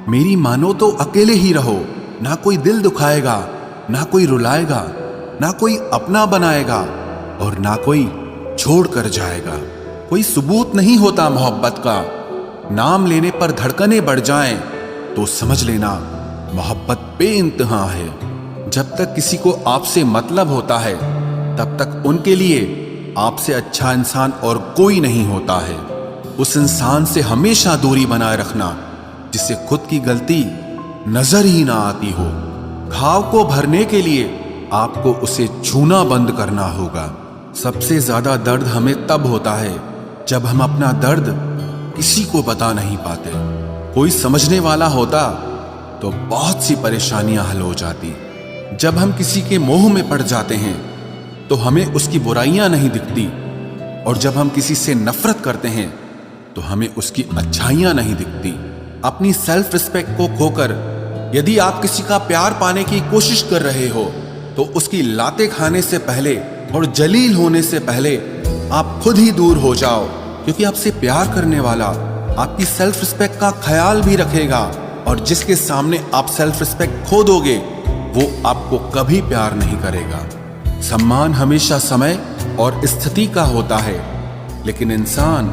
मेरी मानो तो अकेले ही रहो, ना कोई दिल दुखाएगा, ना कोई रुलाएगा, ना कोई अपना बनाएगा और ना कोई छोड़ कर जाएगा। कोई सबूत नहीं होता मोहब्बत का, नाम लेने पर धड़कनें बढ़ जाएं तो समझ लेना मोहब्बत बेइंतहा है। जब तक किसी को आपसे मतलब होता है तब तक उनके लिए आपसे अच्छा इंसान और कोई नहीं होता है। उस इंसान से हमेशा दूरी बनाए रखना जिसे खुद की गलती नजर ही ना आती हो। घाव को भरने के लिए आपको उसे छूना बंद करना होगा। सबसे ज्यादा दर्द हमें तब होता है जब हम अपना दर्द किसी को बता नहीं पाते। कोई समझने वाला होता तो बहुत सी परेशानियां हल हो जाती। जब हम किसी के मोह में पड़ जाते हैं तो हमें उसकी बुराइयां नहीं दिखती, और जब हम किसी से नफरत करते हैं तो हमें उसकी अच्छाइयां नहीं दिखती। अपनी सेल्फ रिस्पेक्ट को खोकर यदि आप किसी का प्यार पाने की कोशिश कर रहे हो तो उसकी लातें खाने से पहले और जलील होने से पहले आप खुद ही दूर हो जाओ, क्योंकि आपसे प्यार करने वाला आपकी सेल्फ रिस्पेक्ट का ख्याल भी रखेगा, और जिसके सामने आप सेल्फ रिस्पेक्ट खो दोगे वो आपको कभी प्यार नहीं करेगा। सम्मान हमेशा समय और स्थिति का होता है, लेकिन इंसान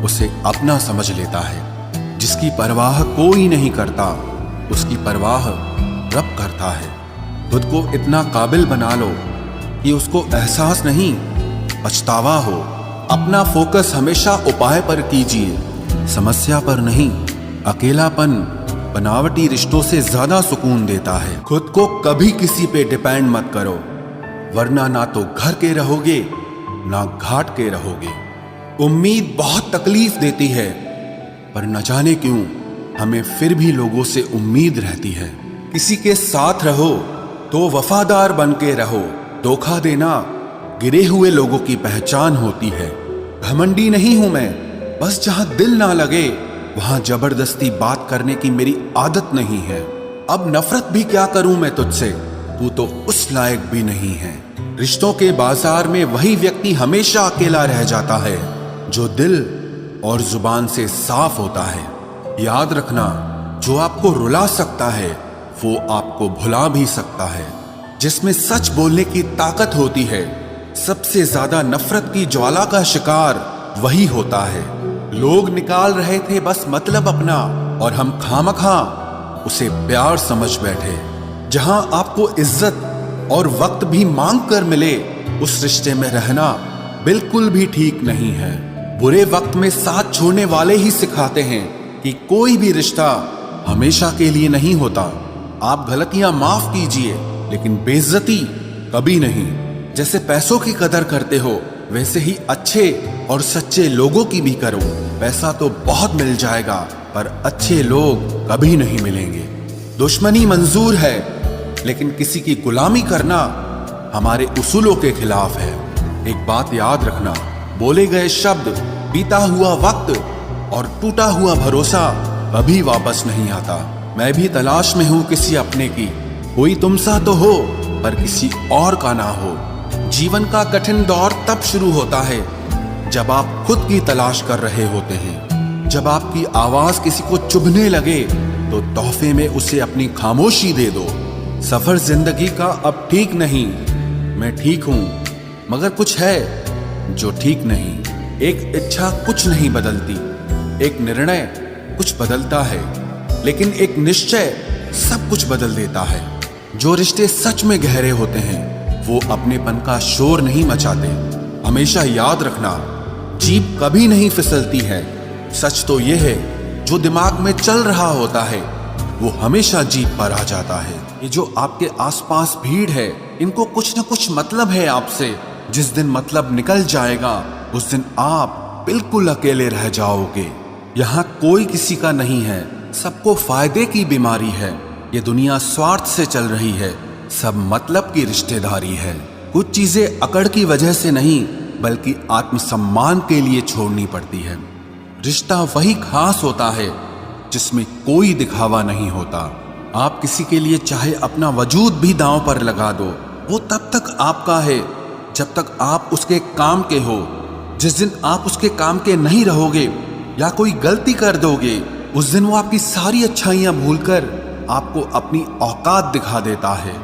उसे अपना समझ लेता है। जिसकी परवाह कोई नहीं करता उसकी परवाह रब करता है। खुद को इतना काबिल बना लो कि उसको एहसास नहीं पछतावा हो। अपना फोकस हमेशा उपाय पर कीजिए, समस्या पर नहीं। अकेलापन बनावटी रिश्तों से ज्यादा सुकून देता है। खुद को कभी किसी पे डिपेंड मत करो, वरना ना तो घर के रहोगे ना घाट के रहोगे। उम्मीद बहुत तकलीफ देती है, पर न जाने क्यों हमें फिर भी लोगों से उम्मीद रहती है। किसी के साथ रहो तो वफादार बन के रहो। धोखा देना गिरे हुए लोगों की पहचान होती है। घमंडी नहीं हूं मैं, बस जहां दिल ना लगे वहां जबरदस्ती बात करने की मेरी आदत नहीं है। अब नफरत भी क्या करूं मैं तुझसे, तू तो उस लायक भी नहीं है। रिश्तों के बाजार में वही व्यक्ति हमेशा अकेला रह जाता है जो दिल और जुबान से साफ होता है। याद रखना, जो आपको रुला सकता है वो आपको भुला भी सकता है। जिसमें सच बोलने की ताकत होती है, सबसे ज्यादा नफरत की ज्वाला का शिकार वही होता है। लोग निकाल रहे थे बस मतलब अपना, और हम खामखा उसे प्यार समझ बैठे। जहां आपको इज्जत और वक्त भी मांग कर मिले, उस रिश्ते में रहना बिल्कुल भी ठीक नहीं है। बुरे वक्त में साथ छोड़ने वाले ही सिखाते हैं कि कोई भी रिश्ता हमेशा के लिए नहीं होता। आप गलतियां माफ कीजिए, लेकिन बेइज्जती कभी नहीं। जैसे पैसों की कदर करते हो वैसे ही अच्छे और सच्चे लोगों की भी करो। पैसा तो बहुत मिल जाएगा, पर अच्छे लोग कभी नहीं मिलेंगे। दुश्मनी मंजूर है, लेकिन किसी की गुलामी करना हमारे उसूलों के खिलाफ है। एक बात याद रखना, बोले गए शब्द, बीता हुआ वक्त और टूटा हुआ भरोसा कभी वापस नहीं आता। मैं भी तलाश में हूं किसी अपने की, कोई तुम सा तो हो पर किसी और का ना हो। जीवन का कठिन दौर तब शुरू होता है जब आप खुद की तलाश कर रहे होते हैं। जब आपकी आवाज किसी को चुभने लगे तो तोहफे में उसे अपनी खामोशी दे दो। सफर जिंदगी का अब ठीक नहीं, मैं ठीक हूं, मगर कुछ है जो ठीक नहीं। एक इच्छा कुछ नहीं बदलती, एक निर्णय कुछ बदलता है, लेकिन एक निश्चय सब कुछ बदल देता है। जो रिश्ते सच में गहरे होते हैं वो अपनेपन का शोर नहीं मचाते। हमेशा याद रखना, जीप कभी नहीं फिसलती है। सच तो यह है, जो दिमाग में चल रहा होता है वो हमेशा जीप पर आ जाता है। ये जो आपके आसपास भीड़ है, इनको कुछ न कुछ मतलब है आपसे। जिस दिन मतलब निकल जाएगा उस दिन आप बिल्कुल अकेले रह जाओगे। यहाँ कोई किसी का नहीं है, सबको फायदे की बीमारी है। ये दुनिया स्वार्थ से चल रही है, सब मतलब की रिश्तेदारी है। कुछ चीजें अकड़ की वजह से नहीं बल्कि आत्मसम्मान के लिए छोड़नी पड़ती है। रिश्ता वही खास होता है जिसमें कोई दिखावा नहीं होता। आप किसी के लिए चाहे अपना वजूद भी दांव पर लगा दो, वो तब तक आपका है जब तक आप उसके काम के हो। जिस दिन आप उसके काम के नहीं रहोगे या कोई गलती कर दोगे उस दिन वो आपकी सारी अच्छाइयां भूलकर आपको अपनी औकात दिखा देता है।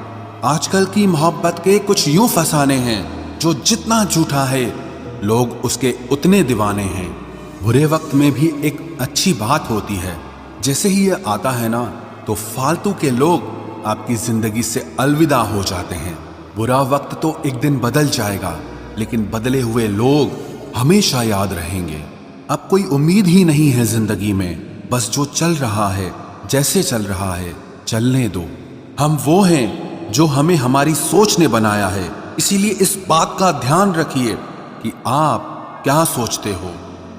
आजकल की मोहब्बत के कुछ यूं फसाने हैं जो जितना झूठा है लोग उसके उतने दीवाने हैं। बुरे वक्त में भी एक अच्छी बात होती है, जैसे ही ये आता है ना तो फालतू के लोग आपकी जिंदगी से अलविदा हो जाते हैं। बुरा वक्त तो एक दिन बदल जाएगा, लेकिन बदले हुए लोग हमेशा याद रहेंगे। अब कोई उम्मीद ही नहीं है जिंदगी में, बस जो चल रहा है जैसे चल रहा है चलने दो। हम वो हैं जो हमें हमारी सोच ने बनाया है, इसीलिए इस बात का ध्यान रखिए कि आप क्या सोचते हो।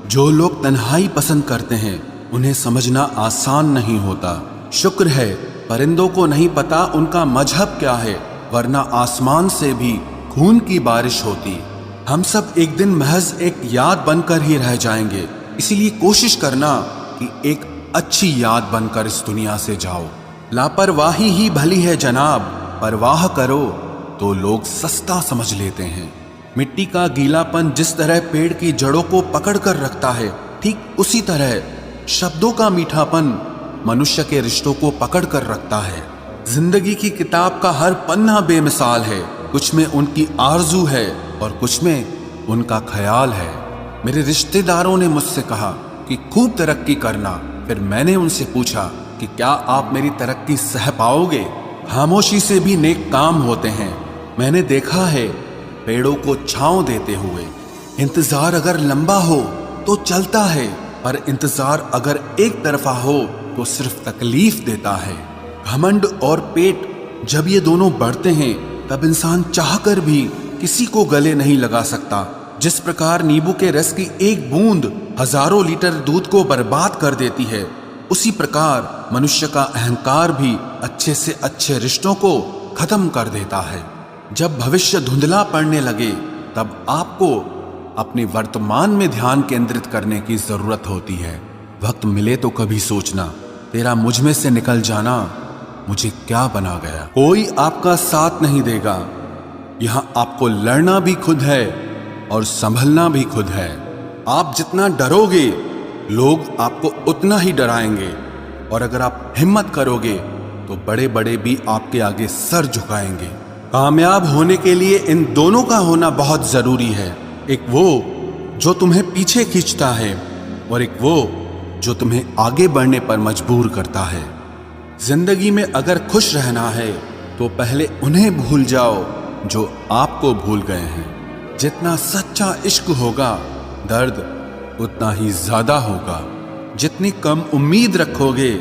जो लोग तन्हाई पसंद करते हैं उन्हें समझना आसान नहीं होता। शुक्र है परिंदों को नहीं पता उनका मजहब क्या है, वरना आसमान से भी खून की बारिश होती। हम सब एक दिन महज एक याद बनकर ही रह जाएंगे, इसीलिए कोशिश करना कि एक अच्छी याद बनकर इस दुनिया से जाओ। लापरवाही ही भली है जनाब, परवाह करो तो लोग सस्ता समझ लेते हैं। मिट्टी का गीलापन जिस तरह पेड़ की जड़ों को पकड़ कर रखता है, ठीक उसी तरह शब्दों का मीठापन मनुष्य के रिश्तों को पकड़ कर रखता है। जिंदगी की किताब का हर पन्ना बेमिसाल है, कुछ में उनकी आरजू है और कुछ में उनका ख्याल है। मेरे रिश्तेदारों ने मुझसे कहा कि खूब तरक्की करना, फिर मैंने उनसे पूछा कि क्या आप मेरी तरक्की सह पाओगे? खामोशी से भी नेक काम होते हैं। मैंने देखा है पेड़ों को छांव देते हुए। इंतजार अगर लंबा हो तो चलता है, पर इंतजार अगर एक तरफा हो तो सिर्फ तकलीफ देता है। घमंड और पेट जब ये दोनों बढ़ते हैं तब इंसान चाहकर भी किसी को गले नहीं लगा सकता। जिस प्रकार नींबू के रस की एक बूंद हजारों लीटर दूध को बर्बाद कर देती है, उसी प्रकार मनुष्य का अहंकार भी अच्छे से अच्छे रिश्तों को खत्म कर देता है। जब भविष्य धुंधला पड़ने लगे तब आपको अपने वर्तमान में ध्यान केंद्रित करने की जरूरत होती है। वक्त मिले तो कभी सोचना, तेरा मुझ में से निकल जाना मुझे क्या बना गया। कोई आपका साथ नहीं देगा, यहां आपको लड़ना भी खुद है और संभलना भी खुद है। आप जितना डरोगे लोग आपको उतना ही डराएंगे, और अगर आप हिम्मत करोगे तो बड़े बड़े भी आपके आगे सर झुकाएंगे। कामयाब होने के लिए इन दोनों का होना बहुत जरूरी है। एक वो जो तुम्हें पीछे खींचता है और एक वो जो तुम्हें आगे बढ़ने पर मजबूर करता है। जिंदगी में अगर खुश रहना है तो पहले उन्हें भूल जाओ जो आपको भूल गए हैं। जितना सच्चा इश्क होगा दर्द उतना ही ज्यादा होगा। जितनी कम उम्मीद रखोगे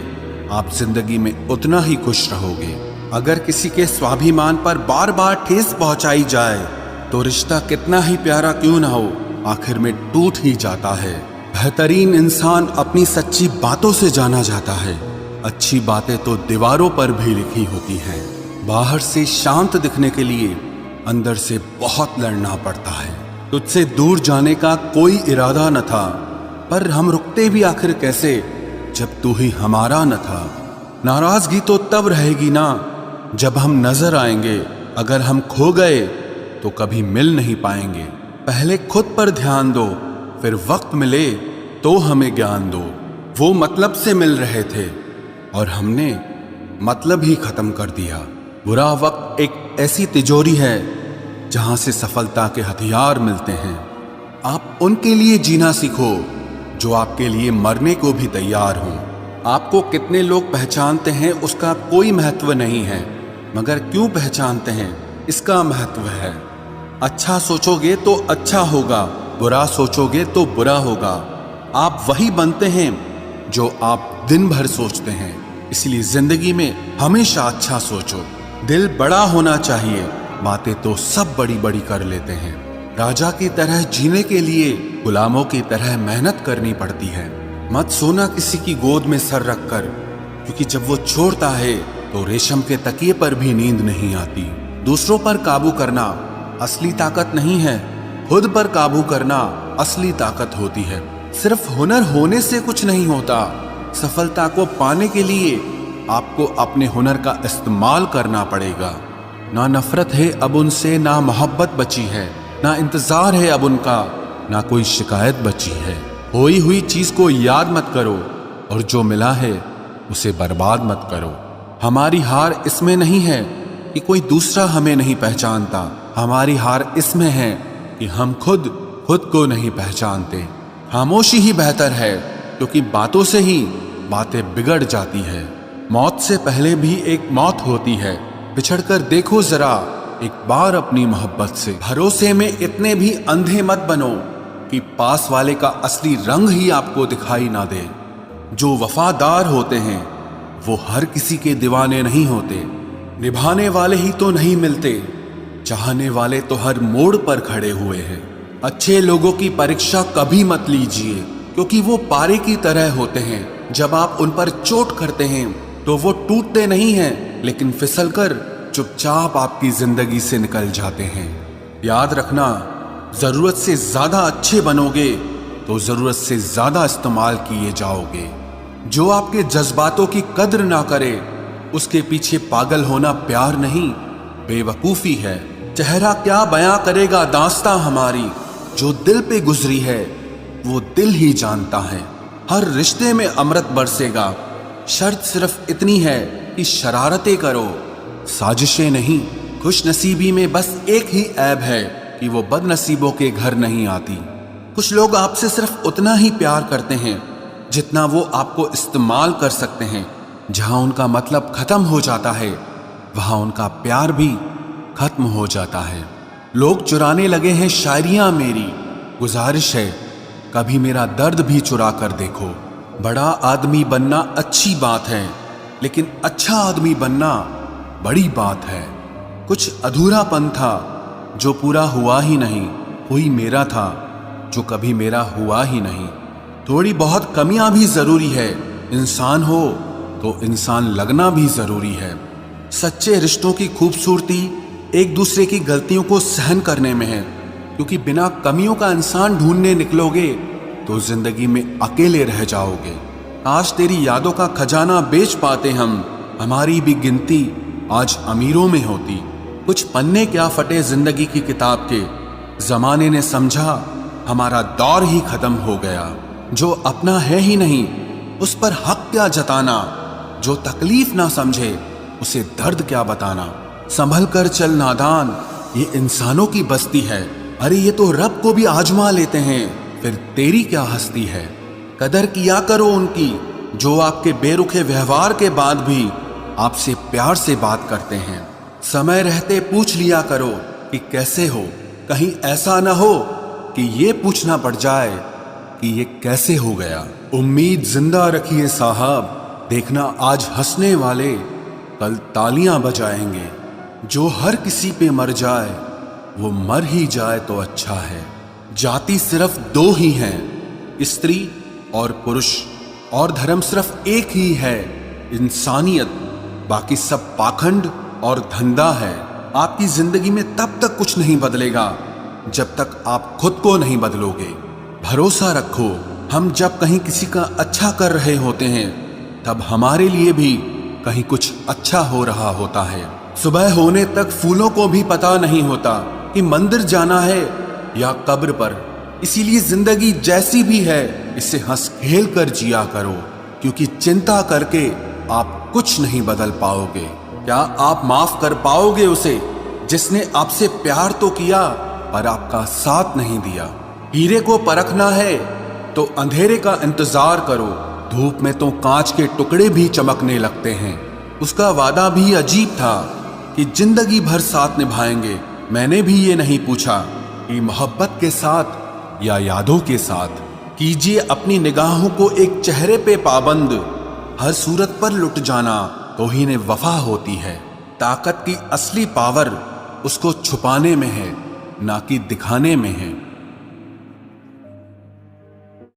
आप जिंदगी में उतना ही खुश रहोगे। अगर किसी के स्वाभिमान पर बार बार ठेस पहुंचाई जाए तो रिश्ता कितना ही प्यारा क्यों ना हो, आखिर में टूट ही जाता है। बेहतरीन इंसान अपनी सच्ची बातों से जाना जाता है। अच्छी बातें तो दीवारों पर भी लिखी होती हैं। बाहर से शांत दिखने के लिए अंदर से बहुत लड़ना पड़ता है। तुझसे दूर जाने का कोई इरादा न था, पर हम रुकते भी आखिर कैसे जब तू ही हमारा न था। नाराजगी तो तब रहेगी ना जब हम नजर आएंगे, अगर हम खो गए तो कभी मिल नहीं पाएंगे। पहले खुद पर ध्यान दो, फिर वक्त मिले तो हमें ज्ञान दो। वो मतलब से मिल रहे थे और हमने मतलब ही खत्म कर दिया। बुरा वक्त एक ऐसी तिजोरी है जहां से सफलता के हथियार मिलते हैं। आप उनके लिए जीना सीखो जो आपके लिए मरने को भी तैयार हों। आपको कितने लोग पहचानते हैं उसका कोई महत्व नहीं है, मगर क्यों पहचानते हैं इसका महत्व है। अच्छा सोचोगे तो अच्छा होगा, बुरा सोचोगे तो बुरा होगा। आप वही बनते हैं जो आप दिन भर सोचते हैं, इसलिए जिंदगी में हमेशा अच्छा सोचो। दिल बड़ा होना चाहिए, बातें तो सब बड़ी बड़ी कर लेते हैं। राजा की तरह जीने के लिए गुलामों की तरह मेहनत करनी पड़ती है। मत सोना किसी की गोद में सर रखकर, क्योंकि जब वो छोड़ता है तो रेशम के तकिए पर भी नींद नहीं आती। दूसरों पर काबू करना असली ताकत नहीं है, खुद पर काबू करना असली ताकत होती है। सिर्फ हुनर होने से कुछ नहीं होता, सफलता को पाने के लिए आपको अपने हुनर का इस्तेमाल करना पड़ेगा। ना नफरत है अब उनसे, ना मोहब्बत बची है, ना इंतजार है अब उनका, ना कोई शिकायत बची है। खोई हुई चीज को याद मत करो, और जो मिला है उसे बर्बाद मत करो। हमारी हार इसमें नहीं है कि कोई दूसरा हमें नहीं पहचानता, हमारी हार इसमें है कि हम खुद को नहीं पहचानते। खामोशी ही बेहतर है, क्योंकि बातों से ही बातें बिगड़ जाती है। मौत से पहले भी एक मौत होती है। बिछड़ कर देखो जरा एक बार अपनी मोहब्बत से। भरोसे में इतने भी अंधे मत बनो कि पास वाले का असली रंग ही आपको दिखाई ना दे। जो वफादार होते हैं वो हर किसी के दीवाने नहीं होते। निभाने वाले ही तो नहीं मिलते, चाहने वाले तो हर मोड़ पर खड़े हुए हैं। अच्छे लोगों की परीक्षा कभी मत लीजिए, क्योंकि वो पारे की तरह होते हैं। जब आप उन पर चोट करते हैं तो वो टूटते नहीं हैं, लेकिन फिसलकर चुपचाप आपकी जिंदगी से निकल जाते हैं। याद रखना, जरूरत से ज्यादा अच्छे बनोगे तो जरूरत से ज्यादा इस्तेमाल किए जाओगे। जो आपके जज्बातों की कद्र ना करे उसके पीछे पागल होना प्यार नहीं, बेवकूफी है। चेहरा क्या बयां करेगा दास्तां हमारी, जो दिल पे गुजरी है वो दिल ही जानता है। हर रिश्ते में अमृत बरसेगा, शर्त सिर्फ इतनी है कि शरारतें करो, साजिशें नहीं। खुश नसीबी में बस एक ही ऐब है कि वो बदनसीबों के घर नहीं आती। कुछ लोग आपसे सिर्फ उतना ही प्यार करते हैं जितना वो आपको इस्तेमाल कर सकते हैं। जहां उनका मतलब खत्म हो जाता है वहां उनका प्यार भी खत्म हो जाता है। लोग चुराने लगे हैं शायरियां मेरी, गुजारिश है कभी मेरा दर्द भी चुरा कर देखो। बड़ा आदमी बनना अच्छी बात है, लेकिन अच्छा आदमी बनना बड़ी बात है। कुछ अधूरापन था जो पूरा हुआ ही नहीं, कोई मेरा था जो कभी मेरा हुआ ही नहीं। थोड़ी बहुत कमियां भी जरूरी है, इंसान हो तो इंसान लगना भी जरूरी है। सच्चे रिश्तों की खूबसूरती एक दूसरे की गलतियों को सहन करने में है, क्योंकि बिना कमियों का इंसान ढूंढने निकलोगे तो जिंदगी में अकेले रह जाओगे। आज तेरी यादों का खजाना बेच पाते हम, हमारी भी गिनती आज अमीरों में होती। कुछ पन्ने क्या फटे जिंदगी की किताब के, जमाने ने समझा हमारा दौर ही खत्म हो गया। जो अपना है ही नहीं उस पर हक क्या जताना, जो तकलीफ ना समझे उसे दर्द क्या बताना। संभल कर चल नादान, ये इंसानों की बस्ती है। अरे ये तो रब को भी आजमा लेते हैं, फिर तेरी क्या हस्ती है। कदर किया करो उनकी जो आपके बेरुखे व्यवहार के बाद भी आपसे प्यार से बात करते हैं। समय रहते पूछ लिया करो कि कैसे हो, कहीं ऐसा ना हो कि ये पूछना पड़ जाए कि ये कैसे हो गया। उम्मीद जिंदा रखिए साहब, देखना आज हंसने वाले कल तालियां बजाएंगे। जो हर किसी पे मर जाए वो मर ही जाए तो अच्छा है। जाति सिर्फ दो ही हैं, स्त्री और पुरुष, और धर्म सिर्फ एक ही है, इंसानियत। बाकी सब पाखंड और धंधा है। आपकी जिंदगी में तब तक कुछ नहीं बदलेगा जब तक आप खुद को नहीं बदलोगे। भरोसा रखो, हम जब कहीं किसी का अच्छा कर रहे होते हैं तब हमारे लिए भी कहीं कुछ अच्छा हो रहा होता है। सुबह होने तक फूलों को भी पता नहीं होता कि मंदिर जाना है या कब्र पर। इसीलिए जिंदगी जैसी भी है इसे हंस खेल कर जिया करो, क्योंकि चिंता करके आप कुछ नहीं बदल पाओगे। क्या आप माफ कर पाओगे उसे जिसने आपसे प्यार तो किया पर आपका साथ नहीं दिया। हीरे को परखना है तो अंधेरे का इंतजार करो, धूप में तो कांच के टुकड़े भी चमकने लगते हैं। उसका वादा भी अजीब था कि जिंदगी भर साथ निभाएंगे। मैंने भी ये नहीं पूछा कि मोहब्बत के साथ या यादों के साथ। कीजिए अपनी निगाहों को एक चेहरे पे पाबंद, हर सूरत पर लुट जाना तौहीन वफा होती है। ताकत की असली पावर उसको छुपाने में है, ना कि दिखाने में है।